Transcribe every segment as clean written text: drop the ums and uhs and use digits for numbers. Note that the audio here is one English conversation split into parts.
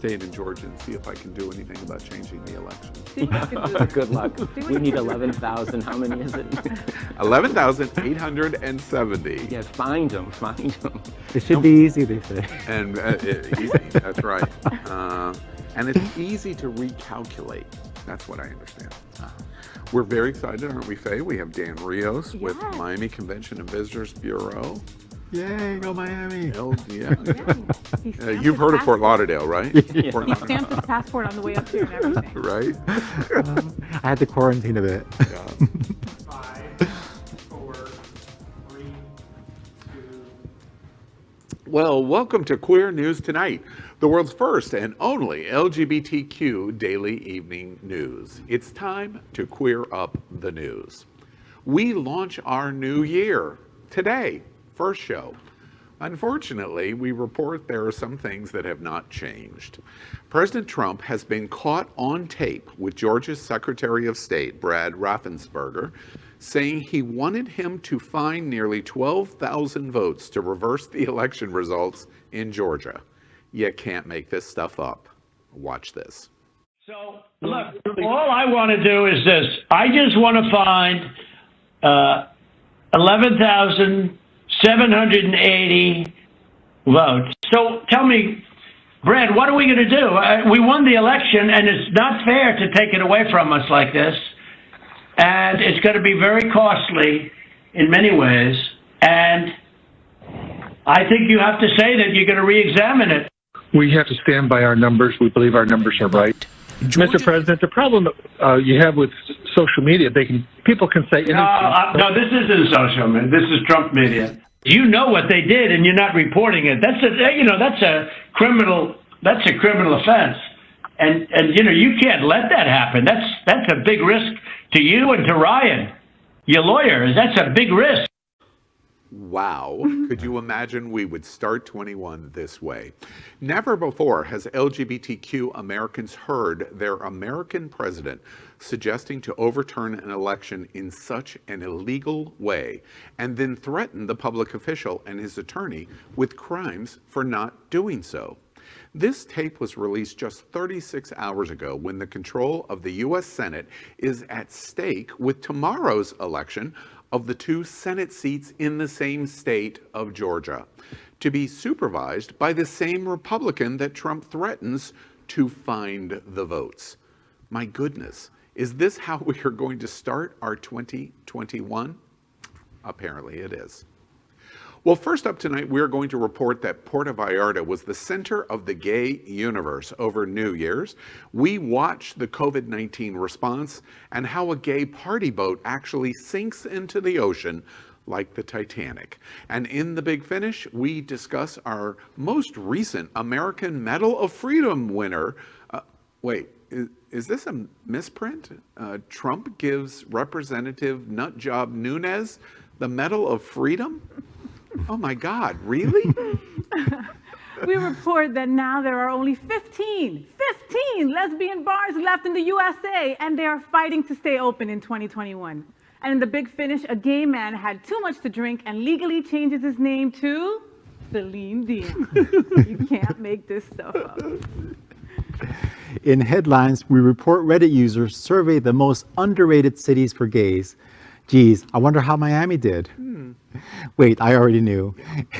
state in Georgia and see if I can do anything about changing the election. Good luck. We need 11,000. How many is it? 11,870. Yeah, find them. It should be easy, they say. And easy, that's right. And it's easy to recalculate. That's what I understand. We're very excited, aren't we, Faye? We have Dan Rios with Miami Convention and Visitors Bureau. Yay, go Miami. You've heard of Fort Lauderdale, right? He stamped his passport on the way up here and everything. Right? I had to quarantine a bit. Yeah. 5, 4, 3, 2. Well, welcome to Queer News Tonight, the world's first and only LGBTQ daily evening news. It's time to queer up the news. We launch our new year today, first show. Unfortunately, we report there are some things that have not changed. President Trump has been caught on tape with Georgia's Secretary of State, Brad Raffensperger, saying he wanted him to find nearly 12,000 votes to reverse the election results in Georgia. You can't make this stuff up. Watch this. So, look, all I want to do is this. I just want to find 11,780 votes. So tell me, Brad, what are we going to do? We won the election, and it's not fair to take it away from us like this. And it's going to be very costly in many ways. And I think you have to say that you're going to re-examine it. We have to stand by our numbers. We believe our numbers are right. Mr. President, the problem you have with social media, people can say anything. No, this isn't social media. This is Trump media. You know what they did, and you're not reporting it. That's a criminal offense. And you can't let that happen. That's a big risk to you and to Ryan, your lawyer. That's a big risk. Wow. Could you imagine we would start 21 this way? Never before has LGBTQ Americans heard their American president suggesting to overturn an election in such an illegal way and then threaten the public official and his attorney with crimes for not doing so. This tape was released just 36 hours ago when the control of the U.S. Senate is at stake with tomorrow's election of the 2 Senate seats in the same state of Georgia, to be supervised by the same Republican that Trump threatens to find the votes. My goodness, is this how we are going to start our 2021? Apparently it is. Well, first up tonight, we're going to report that Puerto Vallarta was the center of the gay universe over New Year's. We watched the COVID-19 response and how a gay party boat actually sinks into the ocean like the Titanic. And in the Big Finish, we discuss our most recent American Medal of Freedom winner. Wait, is this a misprint? Trump gives Representative Nutjob Nunez the Medal of Freedom? Oh my God, really? We report that now there are only 15 lesbian bars left in the USA, and they are fighting to stay open in 2021. And in the Big Finish, a gay man had too much to drink and legally changes his name to Celine Dion. You can't make this stuff up. In headlines, we report Reddit users survey the most underrated cities for gays. Geez, I wonder how Miami did. Wait, I already knew.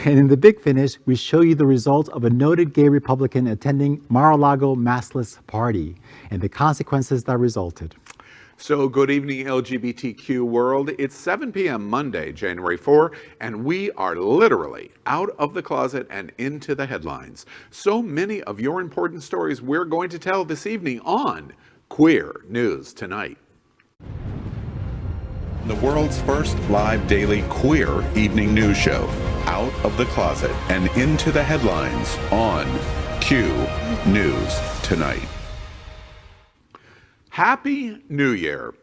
And in the Big Finish, we show you the results of a noted gay Republican attending Mar-a-Lago maskless party and the consequences that resulted. So good evening, LGBTQ world. It's 7 p.m. Monday, January 4, and we are literally out of the closet and into the headlines. So many of your important stories we're going to tell this evening on Queer News Tonight. The world's first live daily queer evening news show, Out of the Closet and Into the Headlines on Q News Tonight. Happy New Year.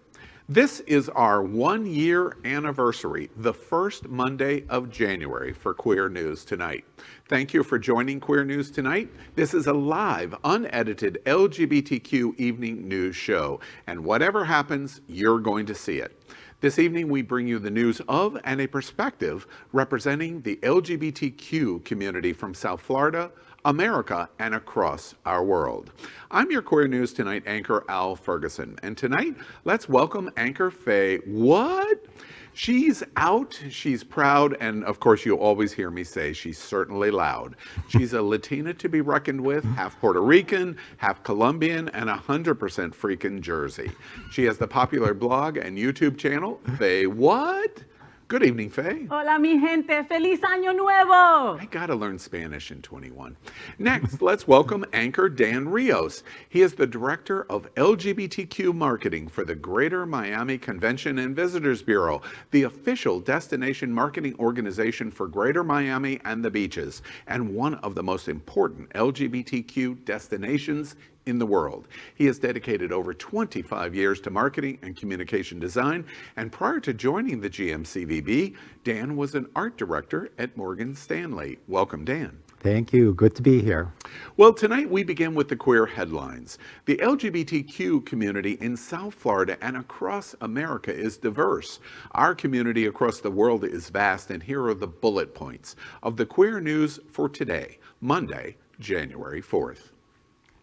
This is our 1-year anniversary, the first Monday of January for Queer News Tonight. Thank you for joining Queer News Tonight. This is a live, unedited LGBTQ evening news show, and whatever happens, you're going to see it. This evening, we bring you the news of and a perspective representing the LGBTQ community from South Florida, America, and across our world. I'm your Queer News Tonight anchor, Al Ferguson, and tonight, let's welcome anchor Faye. What? She's out, she's proud, and of course you'll always hear me say she's certainly loud. She's a Latina to be reckoned with, half Puerto Rican, half Colombian, and 100% freaking Jersey. She has the popular blog and YouTube channel, Faye What? Good evening, Faye. Hola, mi gente. Feliz Año Nuevo. I gotta learn Spanish in 21. Next, let's welcome anchor Dan Rios. He is the director of LGBTQ marketing for the Greater Miami Convention and Visitors Bureau, the official destination marketing organization for Greater Miami and the beaches, and one of the most important LGBTQ destinations in the world. He has dedicated over 25 years to marketing and communication design, and prior to joining the GMCVB, Dan was an art director at Morgan Stanley. Welcome, Dan. Thank you. Good to be here. Well, tonight we begin with the queer headlines. The LGBTQ community in South Florida and across America is diverse. Our community across the world is vast, and here are the bullet points of the queer news for today, Monday, January 4th.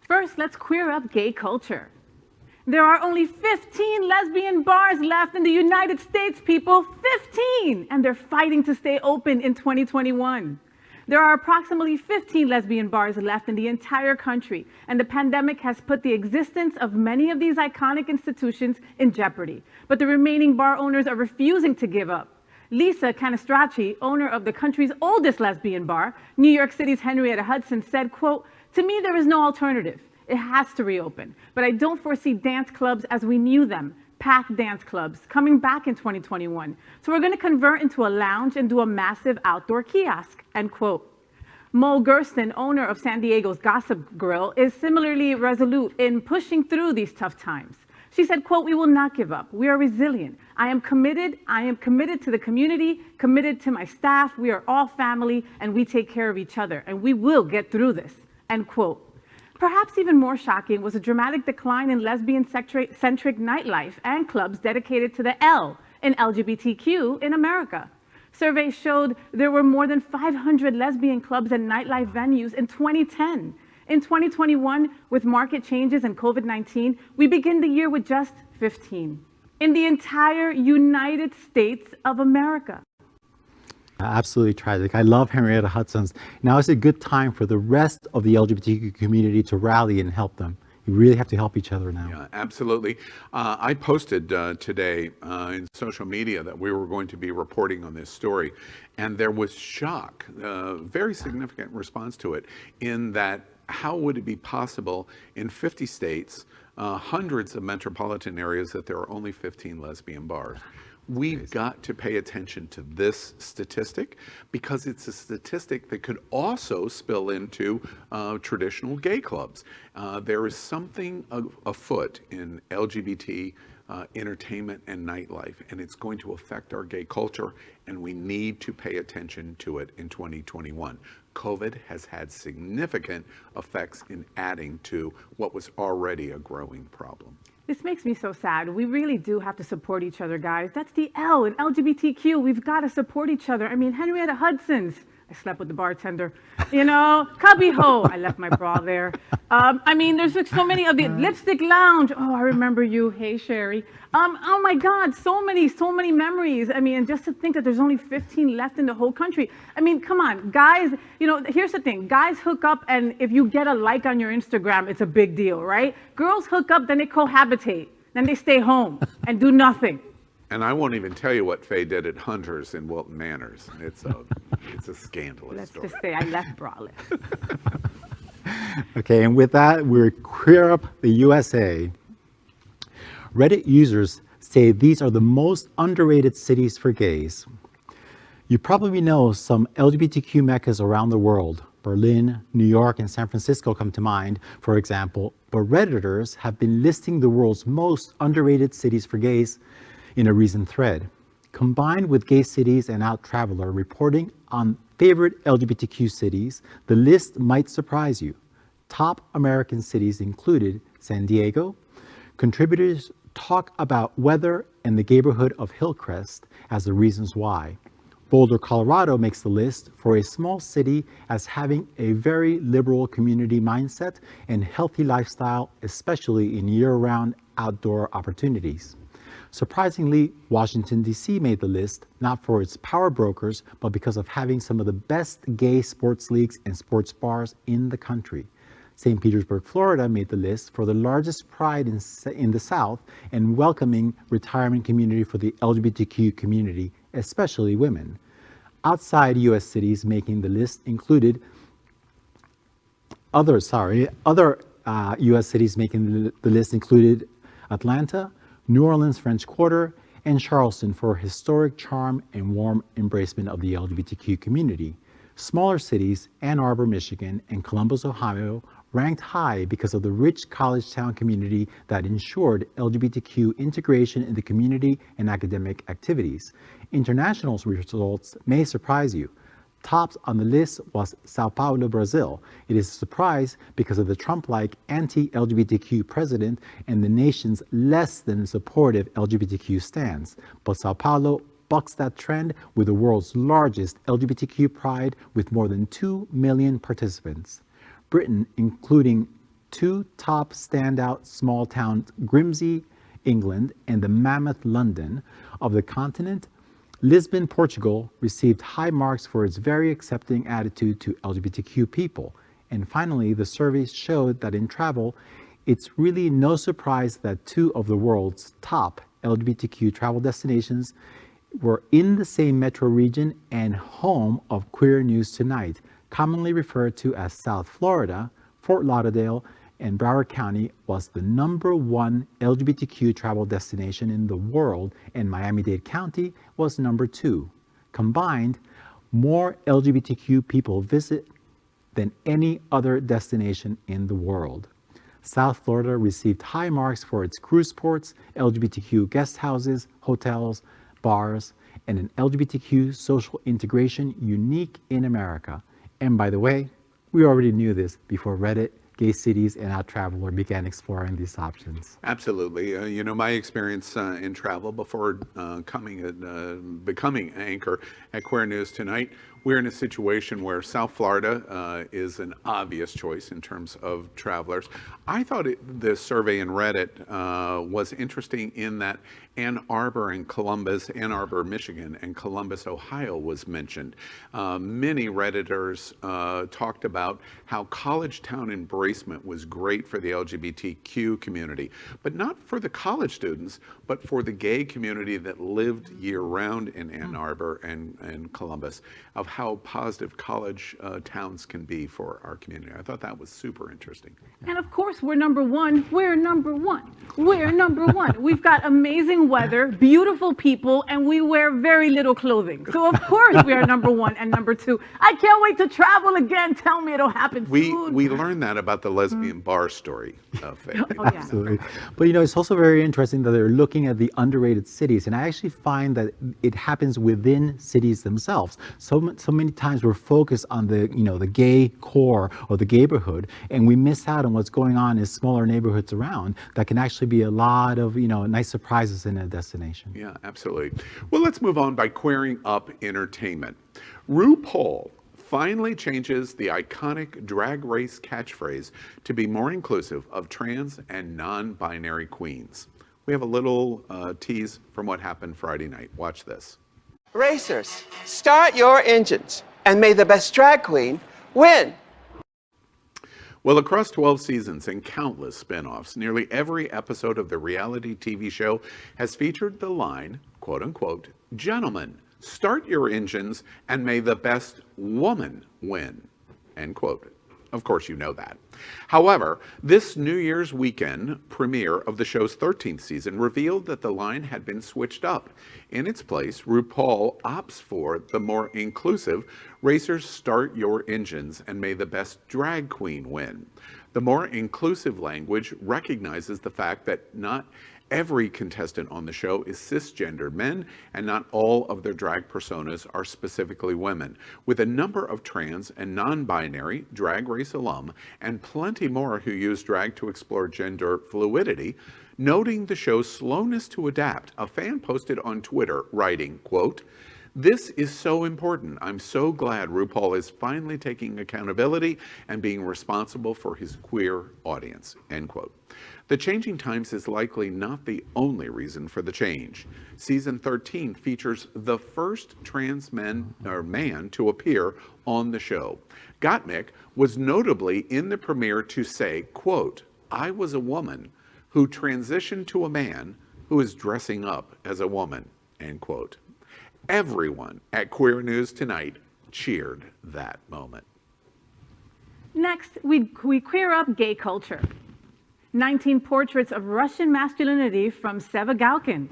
First, let's queer up gay culture. There are only 15 lesbian bars left in the United States, people. 15! And they're fighting to stay open in 2021. There are approximately 15 lesbian bars left in the entire country, and the pandemic has put the existence of many of these iconic institutions in jeopardy. But the remaining bar owners are refusing to give up. Lisa Canastracci, owner of the country's oldest lesbian bar, New York City's Henrietta Hudson, said, quote, "To me, there is no alternative. It has to reopen. But I don't foresee dance clubs as we knew them, packed dance clubs, coming back in 2021. So we're going to convert into a lounge and do a massive outdoor kiosk," end quote. Mo Gersten, owner of San Diego's Gossip Grill, is similarly resolute in pushing through these tough times. She said, quote, "We will not give up. We are resilient. I am committed to the community, committed to my staff. We are all family, and we take care of each other, and we will get through this," end quote. Perhaps even more shocking was a dramatic decline in lesbian-centric nightlife and clubs dedicated to the L in LGBTQ in America. Surveys showed there were more than 500 lesbian clubs and nightlife venues in 2010. In 2021, with market changes and COVID-19, we begin the year with just 15 in the entire United States of America. Absolutely tragic. I love Henrietta Hudson's. Now is a good time for the rest of the LGBTQ community to rally and help them. You really have to help each other now. Yeah, absolutely. I posted today in social media that we were going to be reporting on this story, and there was shock, very significant response to it, in that how would it be possible in 50 states, hundreds of metropolitan areas, that there are only 15 lesbian bars? We've got to pay attention to this statistic because it's a statistic that could also spill into traditional gay clubs. There is something afoot in LGBT entertainment and nightlife, and it's going to affect our gay culture, and we need to pay attention to it in 2021. COVID has had significant effects in adding to what was already a growing problem. This makes me so sad. We really do have to support each other, guys. That's the L in LGBTQ. We've got to support each other. I mean, Henrietta Hudson's. I slept with the bartender. You know, Cubbyhole. I left my bra there. I mean, there's like so many of the Lipstick Lounge. Oh, I remember you. Hey, Sherry. Oh my God, so many memories. I mean, and just to think that there's only 15 left in the whole country. I mean, come on, guys. You know, here's the thing. Guys hook up, and if you get a like on your Instagram, it's a big deal, right? Girls hook up, then they cohabitate. Then they stay home and do nothing. And I won't even tell you what Faye did at Hunter's in Wilton Manors. It's a scandalous Let's story. just say I left braless. Okay, and with that, we're queer up the USA. Reddit users say these are the most underrated cities for gays. You probably know some LGBTQ meccas around the world. Berlin, New York, and San Francisco come to mind, for example, but Redditors have been listing the world's most underrated cities for gays in a recent thread. Combined with Gay Cities and Out Traveler reporting on favorite LGBTQ cities, the list might surprise you. Top American cities included San Diego. Contributors talk about weather and the neighborhood of Hillcrest as the reasons why. Boulder, Colorado makes the list for a small city as having a very liberal community mindset and healthy lifestyle, especially in year-round outdoor opportunities. Surprisingly, Washington, D.C. made the list not for its power brokers, but because of having some of the best gay sports leagues and sports bars in the country. St. Petersburg, Florida made the list for the largest pride in the South and welcoming retirement community for the LGBTQ community, especially women. Outside U.S. cities making the list included other U.S. cities making the list included Atlanta, New Orleans French Quarter, and Charleston for historic charm and warm embracement of the LGBTQ community. Smaller cities, Ann Arbor, Michigan, and Columbus, Ohio, ranked high because of the rich college town community that ensured LGBTQ integration in the community and academic activities. International results may surprise you. Tops on the list was Sao Paulo, Brazil. It is a surprise because of the Trump-like anti-LGBTQ president and the nation's less than supportive LGBTQ stance. But Sao Paulo bucks that trend with the world's largest LGBTQ pride with more than 2 million participants. Britain, including two top standout small towns, Grimsby, England, and the mammoth London of the continent, Lisbon, Portugal, received high marks for its very accepting attitude to LGBTQ people. And finally, the survey showed that in travel, it's really no surprise that two of the world's top LGBTQ travel destinations were in the same metro region and home of Queer News Tonight, commonly referred to as South Florida. Fort Lauderdale and Broward County was the #1 LGBTQ travel destination in the world, and Miami-Dade County was #2. Combined, more LGBTQ people visit than any other destination in the world. South Florida received high marks for its cruise ports, LGBTQ guest houses, hotels, bars, and an LGBTQ social integration unique in America. And by the way, we already knew this before Reddit, Gay Cities, and Out Traveler began exploring these options. Absolutely. You know, my experience in travel before becoming anchor at Queer News Tonight, we're in a situation where South Florida is an obvious choice in terms of travelers. I thought the survey in Reddit was interesting in that Ann Arbor, Michigan, and Columbus, Ohio was mentioned. Many Redditors talked about how college town embracement was great for the LGBTQ community, but not for the college students, but for the gay community that lived year-round in Ann Arbor and Columbus, of how positive college towns can be for our community. I thought that was super interesting. And of course, we're #1. We're #1. We're #1. We've got amazing weather, beautiful people, and we wear very little clothing. So of course we are #1 and #2. I can't wait to travel again. Tell me it'll happen soon. We learned that about the lesbian bar story. Faye. Oh, yeah. Absolutely. But you know, it's also very interesting that they're looking at the underrated cities, and I actually find that it happens within cities themselves. So many times we're focused on the gay core or the gayborhood, and we miss out on what's going on in smaller neighborhoods around that can actually be a lot of nice surprises in a destination. Yeah, absolutely. Well, let's move on by queering up entertainment. RuPaul finally changes the iconic drag race catchphrase to be more inclusive of trans and non-binary queens. We have a little tease from what happened Friday night. Watch this. Racers, start your engines, and may the best drag queen win. Well, across 12 seasons and countless spin-offs, nearly every episode of the reality TV show has featured the line, quote unquote, "Gentlemen, start your engines and may the best woman win," end quote. Of course, you know that. However, this New Year's weekend premiere of the show's 13th season revealed that the line had been switched up. In its place, RuPaul opts for the more inclusive, "Racers, start your engines and may the best drag queen win." The more inclusive language recognizes the fact that not every contestant on the show is cisgender men, and not all of their drag personas are specifically women, with a number of trans and non-binary drag race alum and plenty more who use drag to explore gender fluidity. Noting the show's slowness to adapt, a fan posted on Twitter writing, quote, This is so important. I'm so glad RuPaul is finally taking accountability and being responsible for his queer audience, end quote. The changing times is likely not the only reason for the change. Season 13 features the first trans man to appear on the show. Gottmik was notably in the premiere to say, quote, "I was a woman who transitioned to a man who is dressing up as a woman," end quote. Everyone at Queer News Tonight cheered that moment. Next, we queer up gay culture. 19 portraits of Russian masculinity from Seva Galkin.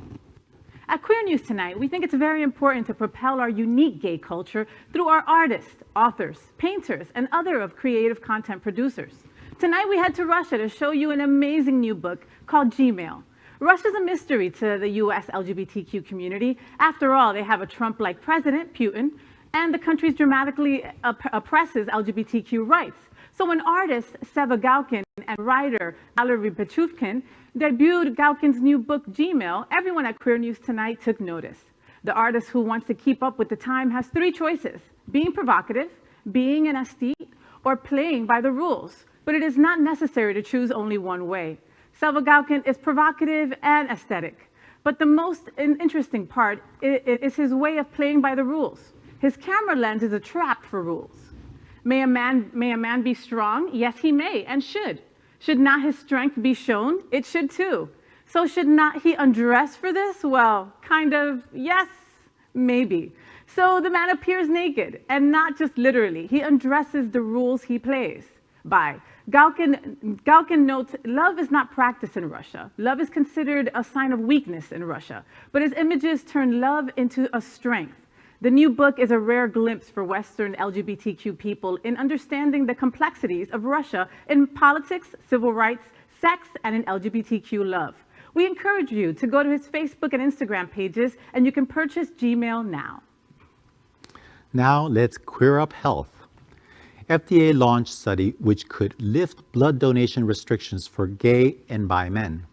At Queer News Tonight, we think it's very important to propel our unique gay culture through our artists, authors, painters, and other of creative content producers. Tonight, we head to Russia to show you an amazing new book called Gmail. Russia's a mystery to the US LGBTQ community. After all, they have a Trump-like president, Putin, and the country dramatically oppresses LGBTQ rights. So when artist Seva Galkin and writer Valery Bechuvkin debuted Galkin's new book, Gmail, everyone at Queer News Tonight took notice. The artist who wants to keep up with the time has three choices: being provocative, being an aesthete, or playing by the rules. But it is not necessary to choose only one way. Seva Galkin is provocative and aesthetic. But the most interesting part is his way of playing by the rules. His camera lens is a trap for rules. May a man be strong? Yes, he may and should. Should not his strength be shown? It should too. So should not he undress for this? Well, kind of, yes, maybe. So the man appears naked, and not just literally. He undresses the rules he plays by. Galkin notes, love is not practiced in Russia. Love is considered a sign of weakness in Russia. But his images turn love into a strength. The new book is a rare glimpse for Western LGBTQ people in understanding the complexities of Russia in politics, civil rights, sex, and in LGBTQ love. We encourage you to go to his Facebook and Instagram pages, and you can purchase Gmail now. Now let's queer up health. FDA launched study which could lift blood donation restrictions for gay and bi men.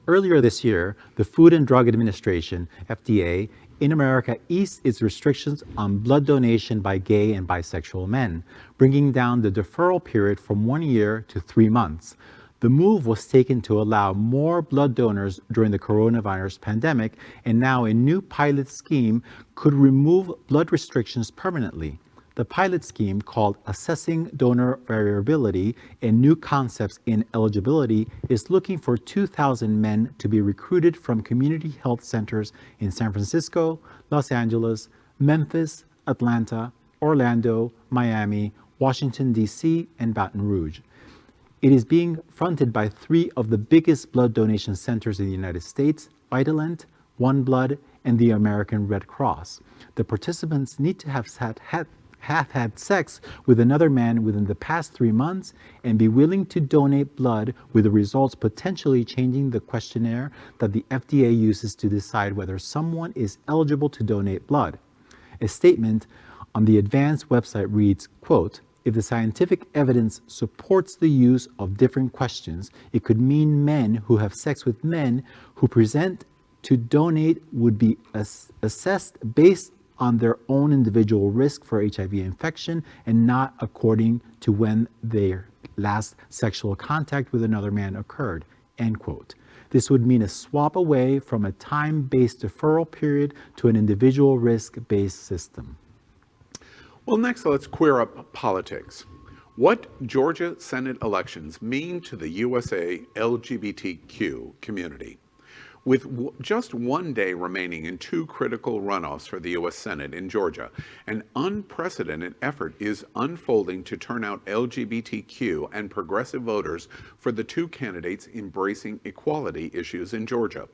Earlier this year, the Food and Drug Administration, FDA, in America eased its restrictions on blood donation by gay and bisexual men, bringing down the deferral period from 1 year to 3 months. The move was taken to allow more blood donors during the coronavirus pandemic, and now a new pilot scheme could remove blood restrictions permanently. The pilot scheme, called Assessing Donor Variability and New Concepts in Eligibility, is looking for 2,000 men to be recruited from community health centers in San Francisco, Los Angeles, Memphis, Atlanta, Orlando, Miami, Washington, D.C., and Baton Rouge. It is being fronted by 3 of the biggest blood donation centers in the United States, Vitalant, One Blood, and the American Red Cross. The participants need to have had sex with another man within the past 3 months and be willing to donate blood, with the results potentially changing the questionnaire that the FDA uses to decide whether someone is eligible to donate blood. A statement on the Advance website reads, quote, "If the scientific evidence supports the use of different questions, it could mean men who have sex with men who present to donate would be assessed based on their own individual risk for HIV infection and not according to when their last sexual contact with another man occurred," end quote. This would mean a swap away from a time-based deferral period to an individual risk-based system. Well, next, let's queer up politics. What Georgia Senate elections mean to the USA LGBTQ community. With just 1 day remaining in 2 critical runoffs for the U.S. Senate in Georgia, an unprecedented effort is unfolding to turn out LGBTQ and progressive voters for the 2 candidates embracing equality issues in Georgia.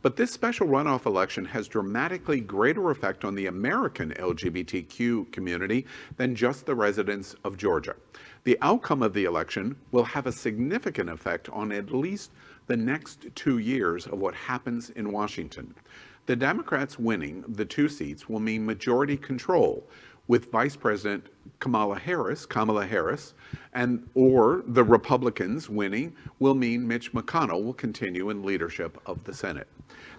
But this special runoff election has dramatically greater effect on the American LGBTQ community than just the residents of Georgia. The outcome of the election will have a significant effect on at least the next 2 years of what happens in Washington. The Democrats winning the 2 seats will mean majority control, with Vice President Kamala Harris, and or the Republicans winning will mean Mitch McConnell will continue in leadership of the Senate.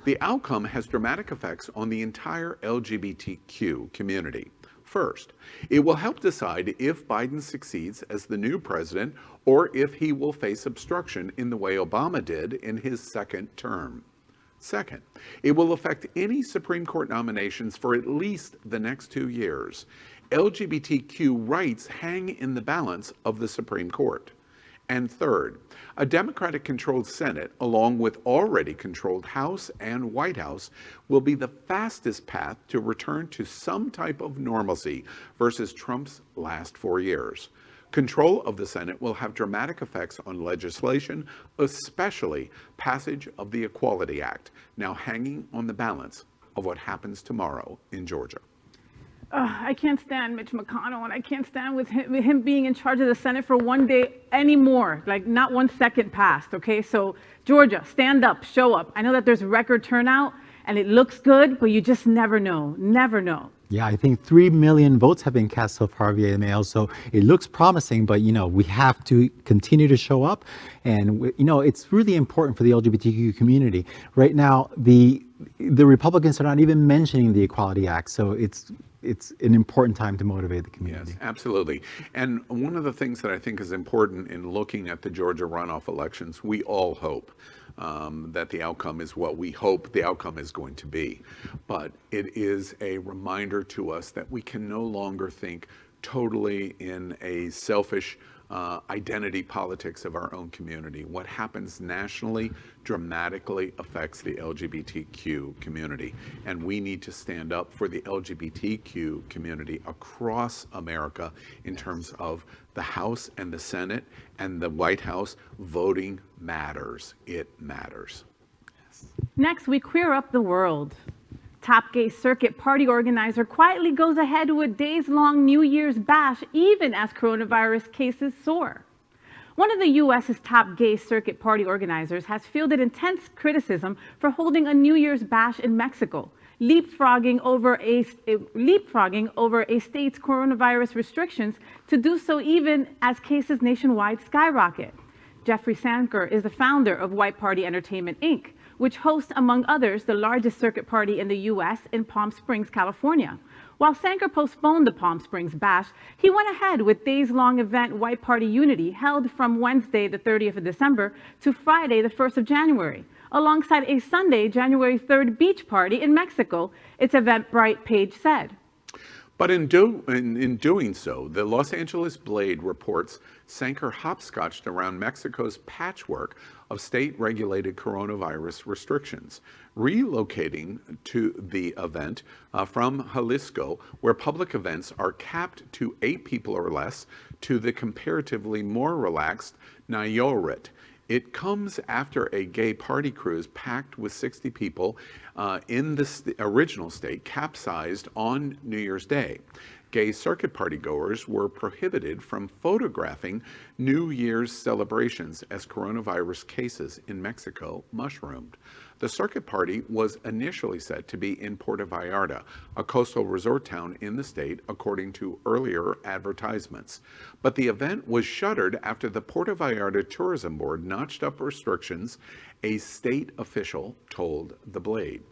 The outcome has dramatic effects on the entire LGBTQ community. First, it will help decide if Biden succeeds as the new president or if he will face obstruction in the way Obama did in his second term. Second, it will affect any Supreme Court nominations for at least the next 2 years. LGBTQ rights hang in the balance of the Supreme Court. And third, a Democratic-controlled Senate, along with already controlled House and White House, will be the fastest path to return to some type of normalcy versus Trump's last 4 years. Control of the Senate will have dramatic effects on legislation, especially passage of the Equality Act, now hanging on the balance of what happens tomorrow in Georgia. I can't stand Mitch McConnell, and I can't stand with him being in charge of the Senate for one day anymore, like not 1 second passed, okay? So Georgia, stand up, show up. I know that there's record turnout, and it looks good, but you just never know, never know. Yeah, I think 3 million votes have been cast so far via mail, so it looks promising, but we have to continue to show up, and it's really important for the LGBTQ community. Right now, the Republicans are not even mentioning the Equality Act, so it's an important time to motivate the community. Yes, absolutely. And one of the things that I think is important in looking at the Georgia runoff elections, we all hope that the outcome is what we hope the outcome is going to be. But it is a reminder to us that we can no longer think totally in a selfish identity politics of our own community. What happens nationally dramatically affects the LGBTQ community, and we need to stand up for the LGBTQ community across America in terms of the House and the Senate and the White House. Voting matters. It matters. Next, we queer up the world. Top gay circuit party organizer quietly goes ahead with a days-long New Year's bash, even as coronavirus cases soar. One of the U.S.'s top gay circuit party organizers has fielded intense criticism for holding a New Year's bash in Mexico, leapfrogging over a state's coronavirus restrictions to do so even as cases nationwide skyrocket. Jeffrey Sanker is the founder of White Party Entertainment, Inc., which hosts, among others, the largest circuit party in the U.S. in Palm Springs, California. While Sanker postponed the Palm Springs bash, he went ahead with days-long event White Party Unity, held from Wednesday, the 30th of December, to Friday, the 1st of January, alongside a Sunday, January 3rd beach party in Mexico, its Eventbrite page said. But in doing so, the Los Angeles Blade reports Sanker hopscotched around Mexico's patchwork of state-regulated coronavirus restrictions, relocating to the event from Jalisco, where public events are capped to 8 people or less, to the comparatively more relaxed Nayarit. It comes after a gay party cruise packed with 60 people in the original state capsized on New Year's Day. Gay circuit party goers were prohibited from photographing New Year's celebrations as coronavirus cases in Mexico mushroomed. The circuit party was initially set to be in Puerto Vallarta, a coastal resort town in the state, according to earlier advertisements. But the event was shuttered after the Puerto Vallarta Tourism Board notched up restrictions, a state official told The Blade.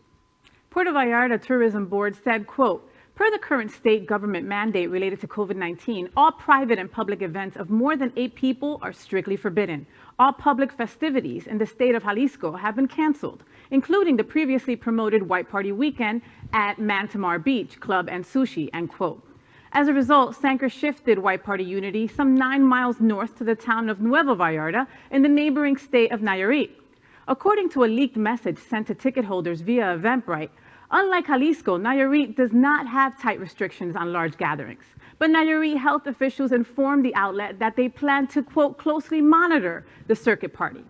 Puerto Vallarta Tourism Board said, quote, "Per the current state government mandate related to COVID-19, all private and public events of more than 8 people are strictly forbidden. All public festivities in the state of Jalisco have been canceled, including the previously promoted White Party weekend at Mantamar Beach Club and Sushi," end quote. As a result, Sanker shifted White Party Unity some 9 miles north to the town of Nuevo Vallarta in the neighboring state of Nayarit. According to a leaked message sent to ticket holders via Eventbrite, unlike Jalisco, Nayarit does not have tight restrictions on large gatherings. But Nayarit health officials informed the outlet that they plan to, quote, closely monitor the circuit party.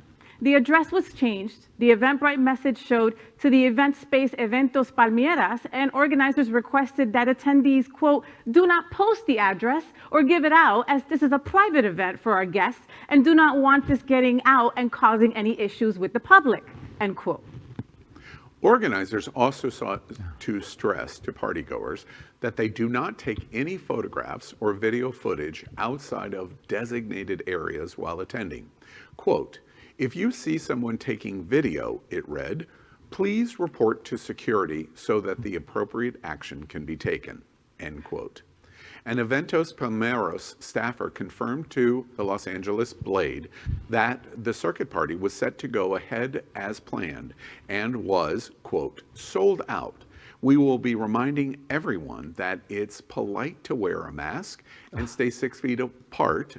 The address was changed. The Eventbrite message showed to the event space Eventos Palmieras, and organizers requested that attendees, quote, do not post the address or give it out, as this is a private event for our guests and do not want this getting out and causing any issues with the public, end quote. Organizers also sought to stress to partygoers that they do not take any photographs or video footage outside of designated areas while attending. Quote, "If you see someone taking video," it read, "please report to security so that the appropriate action can be taken," end quote. An Eventos Palmeros staffer confirmed to the Los Angeles Blade that the circuit party was set to go ahead as planned and was, quote, "sold out. We will be reminding everyone that it's polite to wear a mask and stay 6 feet apart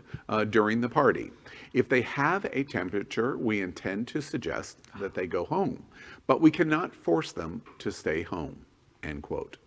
during the party. If they have a temperature, we intend to suggest that they go home, but we cannot force them to stay home," end quote.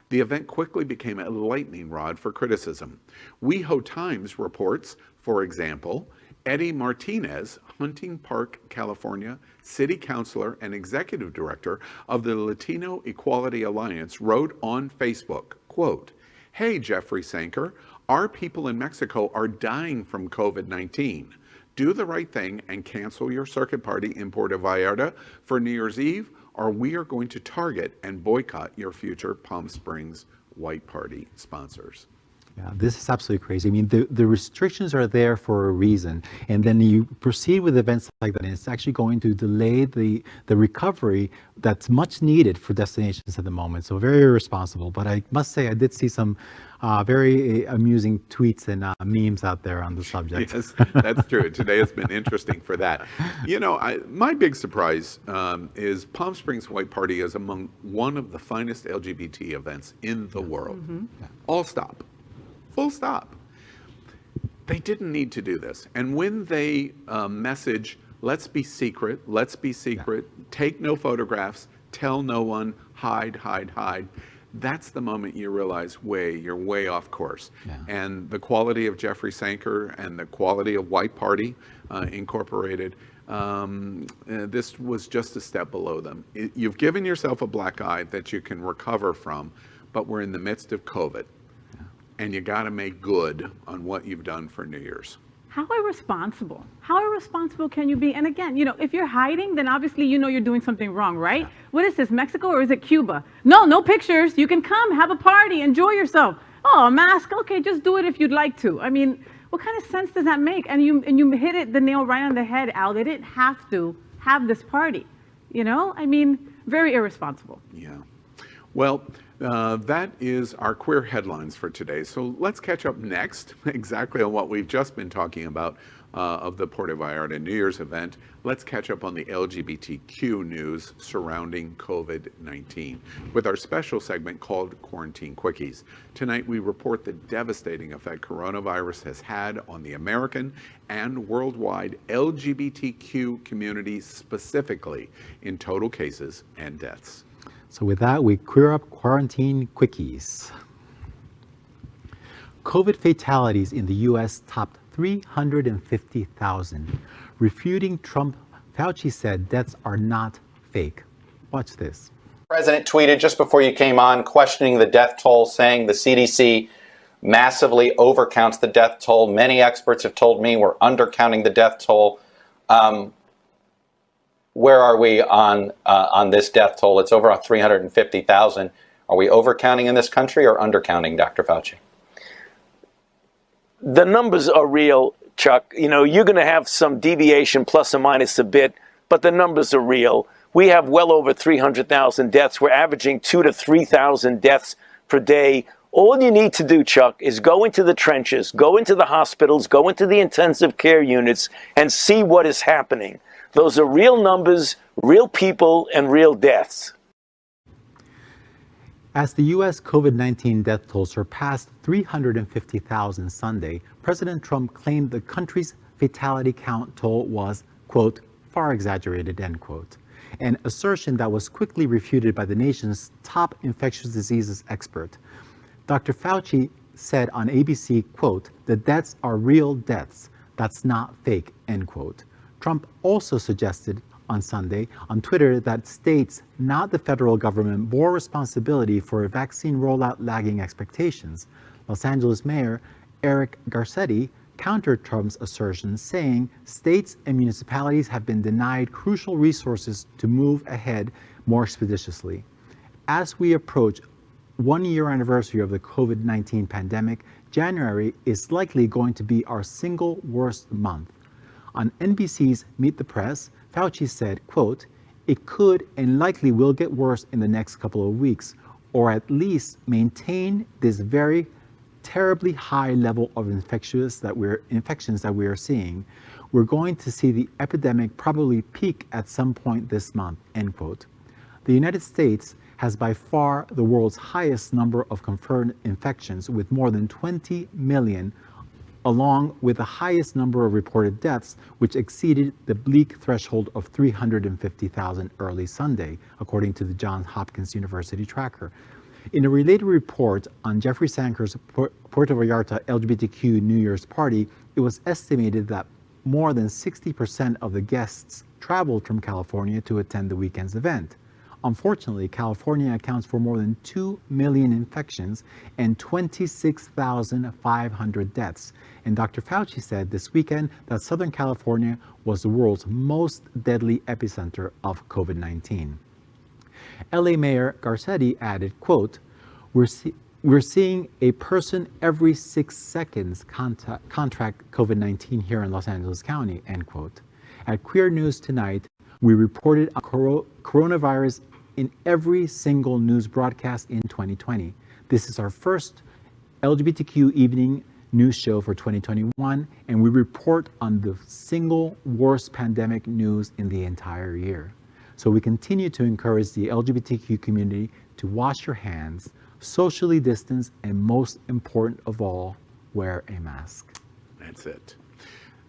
The event quickly became a lightning rod for criticism. WeHo Times reports, for example, Eddie Martinez, Hunting Park, California, city councilor and executive director of the Latino Equality Alliance, wrote on Facebook, quote, "Hey, Jeffrey Sanker, our people in Mexico are dying from COVID-19. Do the right thing and cancel your circuit party in Puerto Vallarta for New Year's Eve, or we are going to target and boycott your future Palm Springs White Party sponsors." Yeah, this is absolutely crazy. I mean, the restrictions are there for a reason, and then you proceed with events like that, and it's actually going to delay the recovery that's much needed for destinations at the moment. So very irresponsible. But I must say, I did see some very amusing tweets and memes out there on the subject. Yes, that's true. Today has been interesting for that. You know, my big surprise is Palm Springs White Party is among one of the finest LGBT events in the world. All stop. Full stop. They didn't need to do this. And when they message, let's be secret, take no photographs, tell no one, hide, hide, hide, that's the moment you realize, you're way off course. And the quality of Jeffrey Sanker and the quality of White Party Incorporated, this was just a step below them. You've given yourself a black eye that you can recover from, but we're in the midst of COVID. And you got to make good on what you've done for New Year's. How irresponsible? How irresponsible can you be? And again, you know, if you're hiding, then obviously you know you're doing something wrong, right? What is this, Mexico or is it Cuba? No, no pictures. You can come, have a party, enjoy yourself. Oh, a mask? Okay, just do it if you'd like to. I mean, what kind of sense does that make? And you hit the nail right on the head, Al. They didn't have to have this party, you know? I mean, very irresponsible. Yeah. Well, that is our queer headlines for today. So let's catch up next exactly on what we've just been talking about of the Puerto Vallarta New Year's event. Let's catch up on the LGBTQ news surrounding COVID-19 with our special segment called Quarantine Quickies. Tonight we report the devastating effect coronavirus has had on the American and worldwide LGBTQ community, specifically in total cases and deaths. So with that, we queer up Quarantine Quickies. COVID fatalities in the U.S. topped 350,000. Refuting Trump, Fauci said deaths are not fake. Watch this. The president tweeted just before you came on, questioning the death toll, saying the CDC massively overcounts the death toll. Many experts have told me we're undercounting the death toll. Where are we on this death toll? It's over 350,000. Are we overcounting in this country or undercounting, Dr. Fauci? The numbers are real, Chuck. You know, you're going to have some deviation plus or minus a bit, but the numbers are real. We have well over 300,000 deaths. We're averaging 2,000 to 3,000 deaths per day. All you need to do, Chuck, is go into the trenches, go into the hospitals, go into the intensive care units, and see what is happening. Those are real numbers, real people, and real deaths. As the U.S. COVID-19 death toll surpassed 350,000 Sunday, President Trump claimed the country's fatality count toll was, quote, far exaggerated, end quote, an assertion that was quickly refuted by the nation's top infectious diseases expert. Dr. Fauci said on ABC, quote, the deaths are real deaths. That's not fake, end quote. Trump also suggested on Sunday on Twitter that states, not the federal government, bore responsibility for a vaccine rollout lagging expectations. Los Angeles Mayor Eric Garcetti countered Trump's assertions, saying states and municipalities have been denied crucial resources to move ahead more expeditiously. As we approach 1-year anniversary of the COVID-19 pandemic, January is likely going to be our single worst month. On NBC's Meet the Press, Fauci said, quote, "It could and likely will get worse in the next couple of weeks, or at least maintain this very terribly high level of infections that we are seeing. We're going to see the epidemic probably peak at some point this month," end quote. The United States has by far the world's highest number of confirmed infections, with more than 20 million, along with the highest number of reported deaths, which exceeded the bleak threshold of 350,000 early Sunday, according to the Johns Hopkins University tracker. In a related report on Jeffrey Sanker's Puerto Vallarta LGBTQ New Year's party, it was estimated that more than 60% of the guests traveled from California to attend the weekend's event. Unfortunately, California accounts for more than 2 million infections and 26,500 deaths. And Dr. Fauci said this weekend that Southern California was the world's most deadly epicenter of COVID-19. LA Mayor Garcetti added, quote, we're seeing a person every 6 seconds contract COVID-19 here in Los Angeles County, end quote. At Queer News Tonight, we reported on coronavirus in every single news broadcast in 2020. This is our first LGBTQ evening news show for 2021, and we report on the single worst pandemic news in the entire year. So we continue to encourage the LGBTQ community to wash your hands, socially distance, and most important of all, wear a mask. That's it.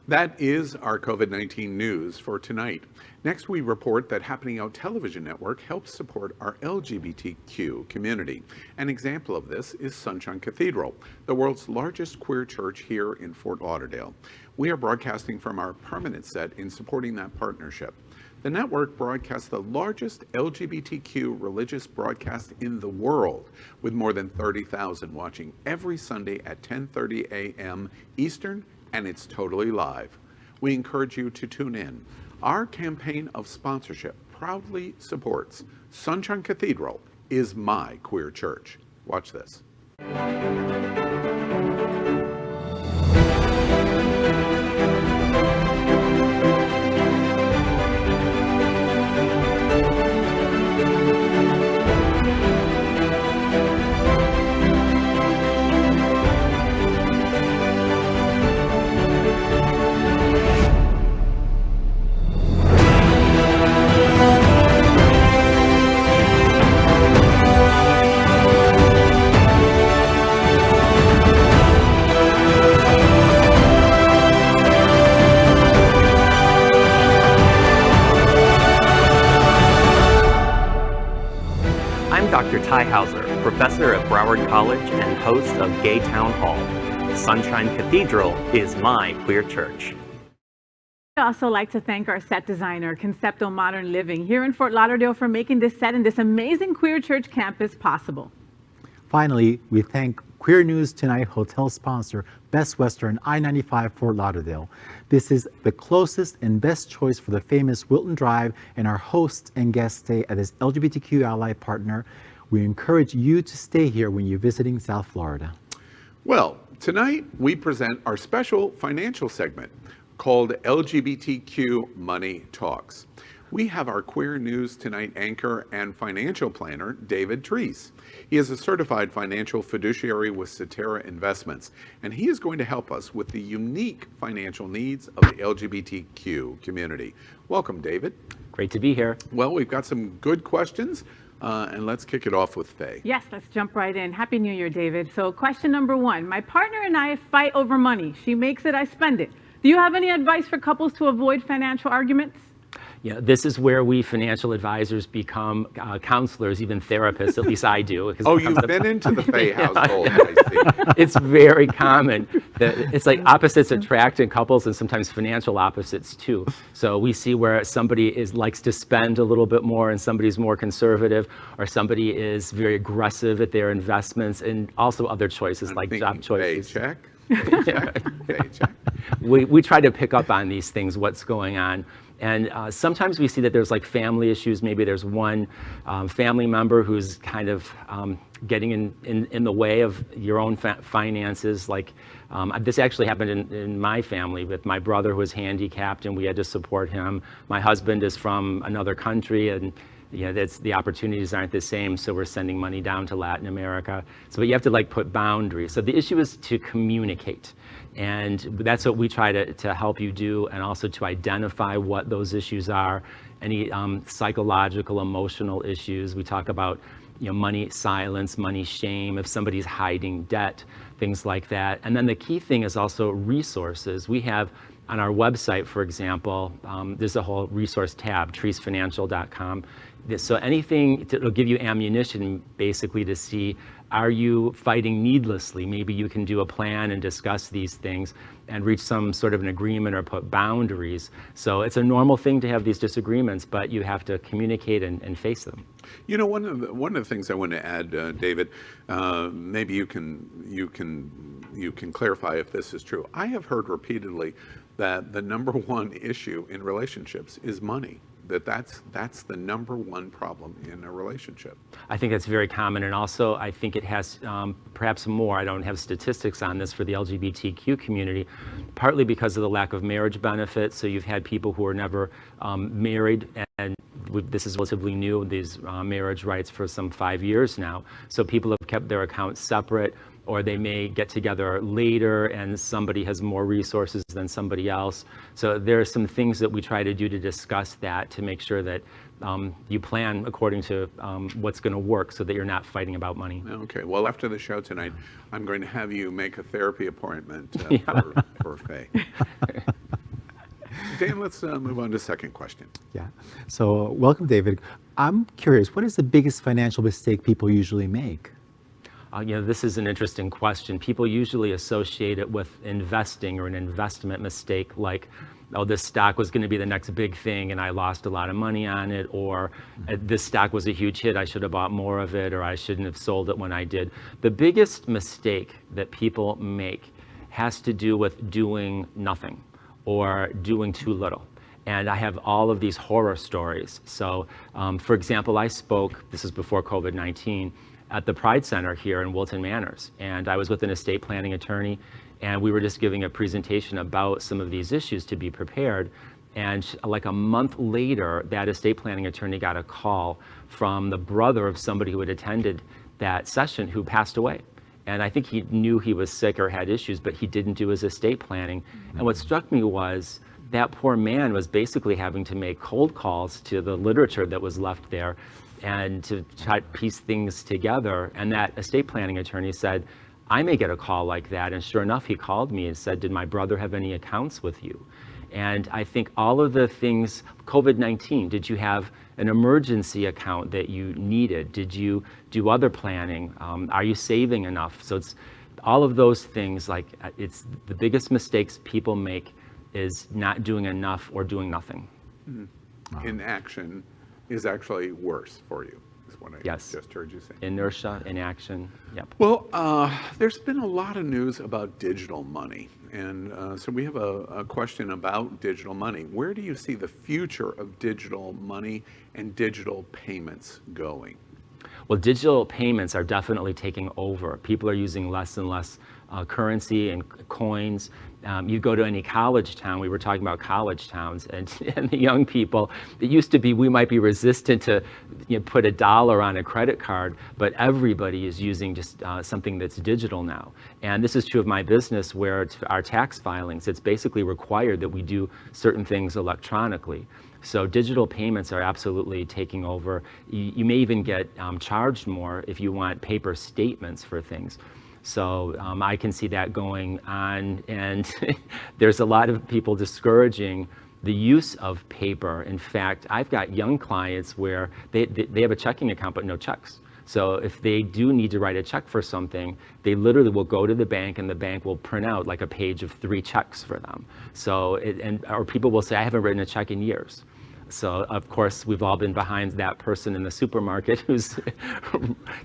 That is our COVID-19 news for tonight. Next, we report that Happening Out Television Network helps support our LGBTQ community. An example of this is Sunshine Cathedral, the world's largest queer church here in Fort Lauderdale. We are broadcasting from our permanent set in supporting that partnership. The network broadcasts the largest LGBTQ religious broadcast in the world, with more than 30,000 watching every Sunday at 10:30 a.m. Eastern, and it's totally live. We encourage you to tune in. Our campaign of sponsorship proudly supports Sunshine Cathedral is my queer church. Watch this. Dr. Ty Hauser, professor at Broward College and host of Gay Town Hall. Sunshine Cathedral is my queer church. I'd also like to thank our set designer, Concepto Modern Living, here in Fort Lauderdale for making this set and this amazing queer church campus possible. Finally, we thank Queer News Tonight hotel sponsor, Best Western I-95 Fort Lauderdale. This is the closest and best choice for the famous Wilton Drive, and our hosts and guests stay at this LGBTQ ally partner. We encourage you to stay here when you're visiting South Florida. Well, tonight we present our special financial segment called LGBTQ Money Talks. We have our Queer News Tonight anchor and financial planner, David Treese. He is a certified financial fiduciary with Cetera Investments, and he is going to help us with the unique financial needs of the LGBTQ community. Welcome, David. Great to be here. Well, we've got some good questions, and let's kick it off with Faye. Yes, let's jump right in. Happy New Year, David. So question number one, my partner and I fight over money. She makes it, I spend it. Do you have any advice for couples to avoid financial arguments? Yeah, this is where we financial advisors become counselors, even therapists, at least I do. Oh, you've been into the Faye household, I see. It's very common. It's like opposites attract in couples, and sometimes financial opposites too. So we see where somebody likes to spend a little bit more and somebody's more conservative, or somebody is very aggressive at their investments, and also other choices like job choices. Paycheck. Paycheck. We try to pick up on these things, what's going on. And sometimes we see that there's like family issues. Maybe there's one family member who's kind of getting in the way of your own finances. Like this actually happened in my family with my brother who was handicapped and we had to support him. My husband is from another country and the opportunities aren't the same, so we're sending money down to Latin America. So you have to like put boundaries. So the issue is to communicate. And that's what we try to help you do, and also to identify what those issues are, any psychological, emotional issues. We talk about money silence, money shame, if somebody's hiding debt, things like that. And then the key thing is also resources. We have on our website, for example, there's a whole resource tab, treesfinancial.com. So anything that'll give you ammunition basically to see, are you fighting needlessly? Maybe you can do a plan and discuss these things and reach some sort of an agreement or put boundaries. So it's a normal thing to have these disagreements, but you have to communicate and face them. One of the things I want to add, David, maybe you can clarify if this is true. I have heard repeatedly that the number one issue in relationships is money. That's the number one problem in a relationship. I think that's very common, and also I think it has perhaps more. I don't have statistics on this for the LGBTQ community, partly because of the lack of marriage benefits. So you've had people who are never married, and this is relatively new, these marriage rights for some 5 years now. So people have kept their accounts separate, or they may get together later and somebody has more resources than somebody else. So there are some things that we try to do to discuss that, to make sure that you plan according to what's going to work, so that you're not fighting about money. Okay, well, after the show tonight, I'm going to have you make a therapy appointment for Faye. Dan, let's move on to the second question. Yeah, so welcome, David. I'm curious, what is the biggest financial mistake people usually make? This is an interesting question. People usually associate it with investing or an investment mistake, like, oh, this stock was going to be the next big thing and I lost a lot of money on it, or this stock was a huge hit, I should have bought more of it, or I shouldn't have sold it when I did. The biggest mistake that people make has to do with doing nothing or doing too little. And I have all of these horror stories. So, for example, I spoke, this is before COVID-19, at the Pride Center here in Wilton Manors. And I was with an estate planning attorney, and we were just giving a presentation about some of these issues to be prepared. And like a month later, that estate planning attorney got a call from the brother of somebody who had attended that session who passed away. And I think he knew he was sick or had issues, but he didn't do his estate planning. And what struck me was that poor man was basically having to make cold calls to the literature that was left there and to try to piece things together. And that estate planning attorney said, I may get a call like that. And sure enough, he called me and said, did my brother have any accounts with you? And I think all of the things, COVID-19, did you have an emergency account that you needed? Did you do other planning? Are you saving enough? So it's all of those things, like it's the biggest mistakes people make is not doing enough or doing nothing. Mm-hmm. Inaction is actually worse for you, is what I just heard you say. Inertia, inaction, yep. Well, there's been a lot of news about digital money. And so we have a question about digital money. Where do you see the future of digital money and digital payments going? Well, digital payments are definitely taking over. People are using less and less currency and coins. You go to any college town, we were talking about college towns, and the young people, it used to be we might be resistant to put $1 on a credit card, but everybody is using just something that's digital now. And this is true of my business, where our tax filings, it's basically required that we do certain things electronically. So digital payments are absolutely taking over. You may even get charged more if you want paper statements for things. So I can see that going on, and there's a lot of people discouraging the use of paper. In fact, I've got young clients where they have a checking account but no checks. So if they do need to write a check for something, they literally will go to the bank and the bank will print out like a page of 3 checks for them. So, or people will say, I haven't written a check in years. So of course, we've all been behind that person in the supermarket who's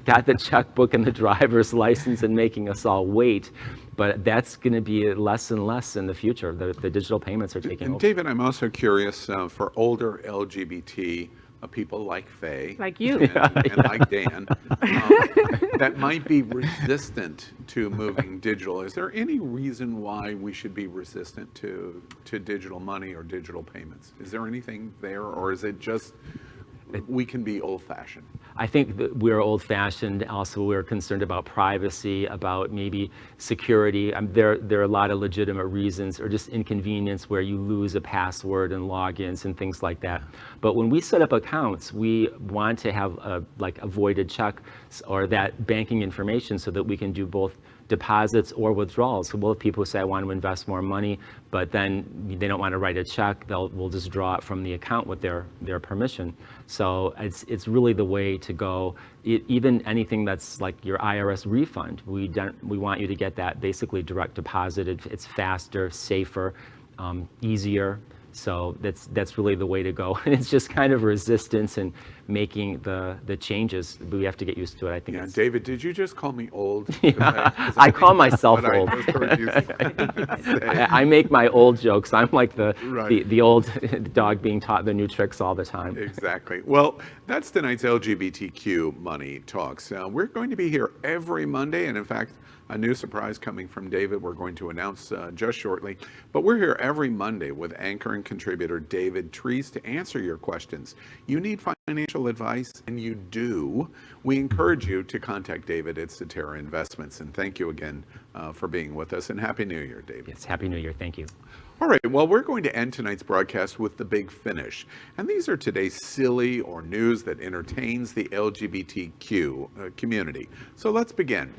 got the checkbook and the driver's license and making us all wait. but that's going to be less and less in the future. The digital payments are taking over. David, I'm also curious for older LGBT people like Faye, like you, and like Dan, that might be resistant to moving digital. Is there any reason why we should be resistant to digital money or digital payments? Is there anything there, or is it just we can be old-fashioned? I think that we're old-fashioned. Also, we're concerned about privacy, about maybe security. There are a lot of legitimate reasons, or just inconvenience where you lose a password and logins and things like that. But when we set up accounts, we want to have like a voided check or that banking information so that we can do both deposits or withdrawals. So we'll have people who say, I want to invest more money, but then they don't want to write a check. We'll just draw it from the account with their permission. So it's really the way to go. Even anything that's like your IRS refund, we want you to get that basically direct deposited. It's faster, safer, easier. So that's really the way to go. And it's just kind of resistance and making the changes. We have to get used to it. I think. Yeah, David, did you just call me old? I call myself old. I make my old jokes. I'm like the old dog being taught the new tricks all the time. Exactly. Well, that's tonight's LGBTQ Money Talks. We're going to be here every Monday, and in fact, a new surprise coming from David we're going to announce just shortly. But we're here every Monday with anchor and contributor David Treese to answer your questions. You need financial advice, and you do. We encourage you to contact David at Cetera Investments. And thank you again for being with us. And Happy New Year, David. Yes, Happy New Year. Thank you. All right, well, we're going to end tonight's broadcast with the Big Finish. And these are today's silly or news that entertains the LGBTQ community. So let's begin.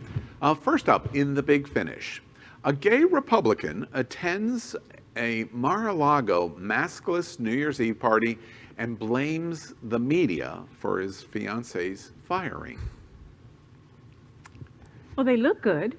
First up, in the Big Finish, a gay Republican attends a Mar-a-Lago maskless New Year's Eve party and blames the media for his fiance's firing. Well, they look good,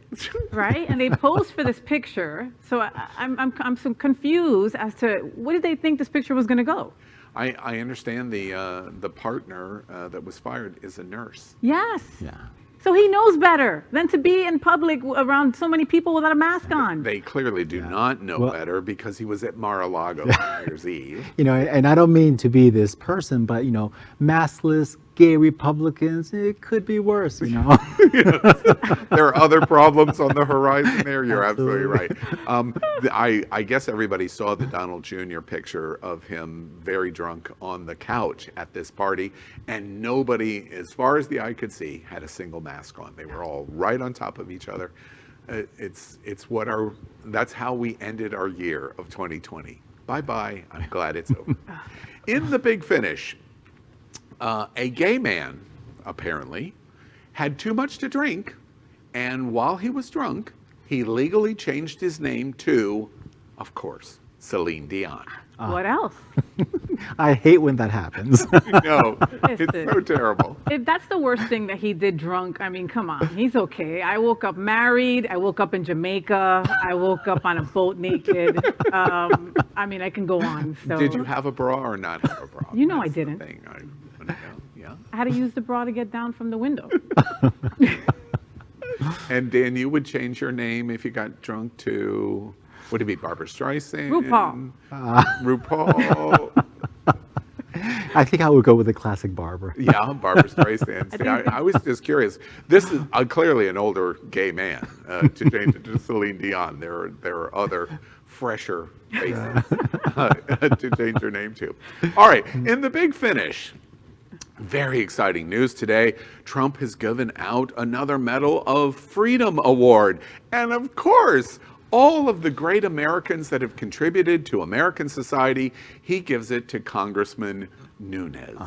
right? And they posed for this picture. So I'm so confused as to what did they think this picture was going to go? I understand the partner that was fired is a nurse. Yes. Yeah. So he knows better than to be in public around so many people without a mask on. They clearly do not know better because he was at Mar-a-Lago on New Year's Eve. You know, and I don't mean to be this person, but, you know, maskless gay Republicans, it could be worse, you know. Yes. There are other problems on the horizon there. You're absolutely right. I guess everybody saw the Donald Jr. picture of him very drunk on the couch at this party, and nobody, as far as the eye could see, had a single mask on. They were all right on top of each other. That's how we ended our year of 2020. Bye-bye. I'm glad it's over. In the Big Finish, a gay man, apparently, had too much to drink, and while he was drunk, he legally changed his name to, of course, Celine Dion. What else? I hate when that happens. No, it's so terrible. If that's the worst thing that he did drunk, I mean, come on, he's okay. I woke up married. I woke up in Jamaica. I woke up on a boat naked. I mean, I can go on. So. Did you have a bra or not have a bra? You know I didn't. Yeah. I had to use the bra to get down from the window. And Dan, you would change your name if you got drunk to, would it be Barbara Streisand? RuPaul. RuPaul. I think I would go with the classic Barbara. Yeah, Barbara Streisand. See, I was just curious. This is clearly an older gay man to change it to Celine Dion. There are other fresher faces to change your name to. All right, in the Big Finish. Very exciting news today. Trump has given out another Medal of Freedom award. And of course, all of the great Americans that have contributed to American society, he gives it to Congressman Nunes.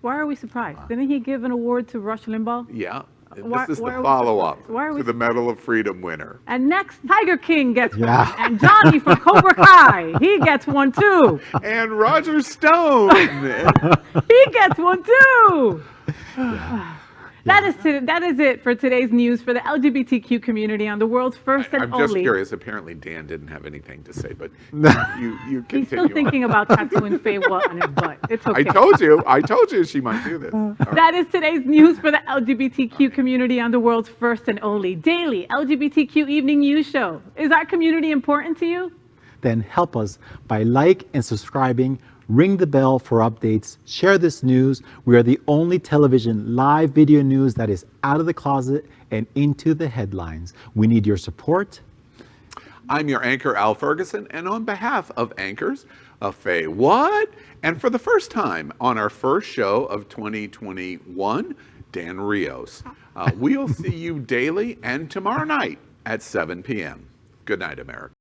Why are we surprised? Didn't he give an award to Rush Limbaugh? Yeah. This is the follow-up to the Medal of Freedom winner. And next, Tiger King gets one. And Johnny from Cobra Kai, he gets one too. And Roger Stone. He gets one too. That is it for today's news for the LGBTQ community on the world's first and I'm only. just curious. Apparently, Dan didn't have anything to say, but you continue. He's still thinking about tattooing Seva on his butt. It's okay. I told you she might do this. That is today's news for the LGBTQ community on the world's first and only daily LGBTQ evening news show. Is our community important to you? Then help us by like and subscribing, ring the bell for updates, share this news. We are the only television live video news that is out of the closet and into the headlines. We need your support. I'm your anchor, Al Ferguson, and on behalf of anchors, Faye What? And for the first time on our first show of 2021, Dan Rios. We'll see you daily and tomorrow night at 7 p.m. Good night, America.